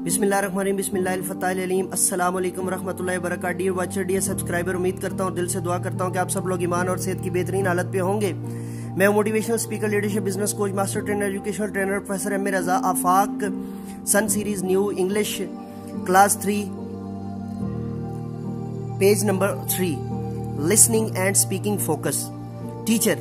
बिस्मिल्लाहिर्रहमानिर्रहीम बिस्मिल्लाहिल-फताहिल-अलीम अस्सलाम वालेकुम रहमतुल्लाहि व बरकातहू। डियर वाचर, डियर सब्सक्राइबर, उम्मीद करता हूँ, दिल से दुआ करता हूँ कि आप सब लोग ईमान और सेहत की बेहतरीन हालत पे होंगे। मैं motivational speaker, leadership, business coach, master trainer, educational trainer professor M A Raza Afaq Sun series new English class 3 page number 3 listening and speaking focus. Teacher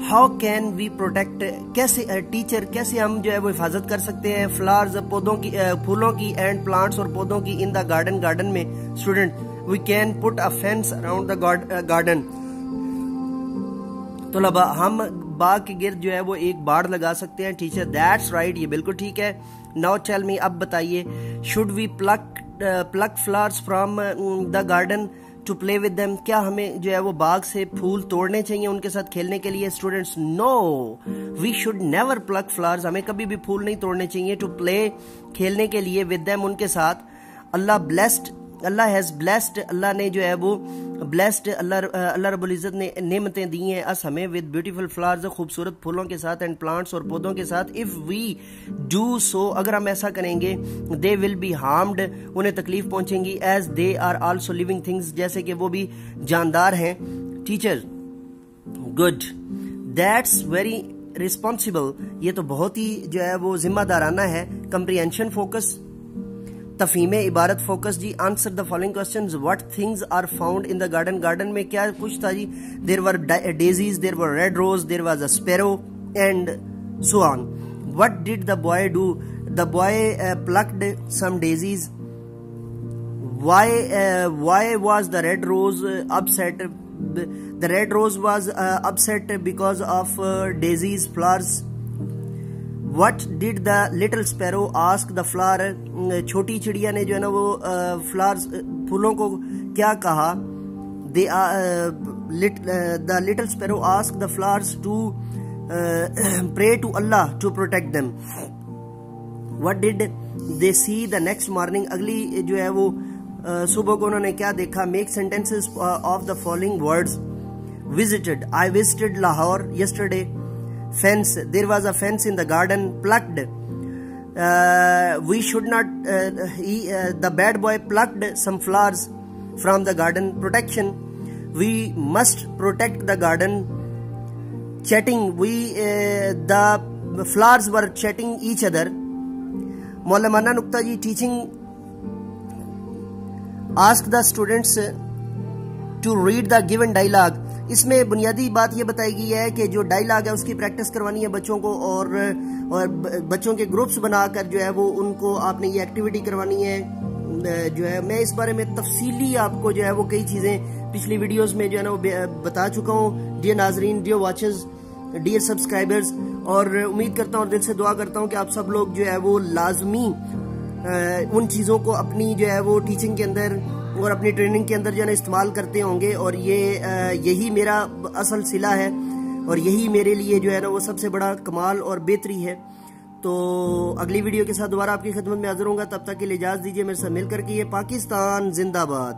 how can we protect, कैसे टीचर कैसे हम जो है वो हिफाजत कर सकते हैं फ्लावर्स पौधों की, फूलों की एंड प्लांट्स और पौधों की इन द गार्डन में। Student we can put a fence around the garden. तो हम बाग के गिर्द जो है वो एक बाड़ लगा सकते हैं। टीचर दैट्स राइट, ये बिल्कुल ठीक है। नाउ टेल मी, अब बताइए, should we pluck flowers from the garden to play with them, क्या हमें जो है वो बाग से फूल तोड़ने चाहिए उनके साथ खेलने के लिए? Students no, we should never pluck flowers, हमें कभी भी फूल नहीं तोड़ने चाहिए। टू प्ले, खेलने के लिए, विद देम, उनके साथ। अल्लाह हैज ब्लेस्ड, अल्लाह ने जो है वो ब्लेस्ड, अल्लाह रब्बुल इज्जत ने नेमतें दी हैं अस हमें विद ब्यूटीफुल फ्लावर्स, खूबसूरत फूलों के साथ, एंड प्लांट्स और पौधों के साथ। इफ वी डू सो, अगर हम ऐसा करेंगे, दे विल बी हार्म्ड, उन्हें तकलीफ पहुंचेंगी, as they are also living things, जैसे कि वो भी जानदार हैं। Teacher good, that's very responsible, ये तो बहुत ही जो है वो जिम्मेदाराना है। कंप्रीहेंशन फोकस, तफहीमे इबारत फोकस जी। Answer the following questions. What things are found in the garden, garden में क्या कुछ था जी? There were daisies, there were red roses, there was a sparrow and so on. What did the boy do? The boy plucked some daisies. why was the red rose upset? The red rose was upset because of daisies flowers. What did the little sparrow ask the flower? छोटी चिड़िया ने जो है ना वो flowers फूलों को क्या कहा? The little sparrow asked the flowers to pray to Allah to protect them. What did they see the next morning? अगली जो है वो सुबह को उन्होंने क्या देखा? Make sentences of the following words. Visited, I visited Lahore yesterday. Fence, there was a fence in the garden. Plucked, we should not, the bad boy plucked some flowers from the garden. Protection, we must protect the garden. Chatting, the flowers were chatting each other. मौलाना नुक्ता जी, teaching, ask the students to read the given dialogue. इसमें बुनियादी बात ये बताई गई है कि जो डायलॉग है उसकी प्रैक्टिस करवानी है बच्चों को, और बच्चों के ग्रुप्स बनाकर जो है वो उनको आपने ये एक्टिविटी करवानी है। जो है मैं इस बारे में तफसीली आपको जो है वो कई चीज़ें पिछली वीडियोस में जो है ना वो बता चुका हूँ। डियर नाजरीन, डियर वॉचर्स, डियर सब्सक्राइबर्स, और उम्मीद करता हूँ, दिल से दुआ करता हूँ कि आप सब लोग जो है वो लाजमी उन चीज़ों को अपनी जो है वो टीचिंग के अंदर और अपनी ट्रेनिंग के अंदर जो है इस्तेमाल करते होंगे। और यही मेरा असल सिला है, और यही मेरे लिए जो है ना वो सबसे बड़ा कमाल और बेहतरी है। तो अगली वीडियो के साथ दोबारा आपकी खिदमत में हाजिर होऊंगा। तब तक के लिए इजाज़त दीजिए, मेरे साथ मिलकर के। ये पाकिस्तान जिंदाबाद।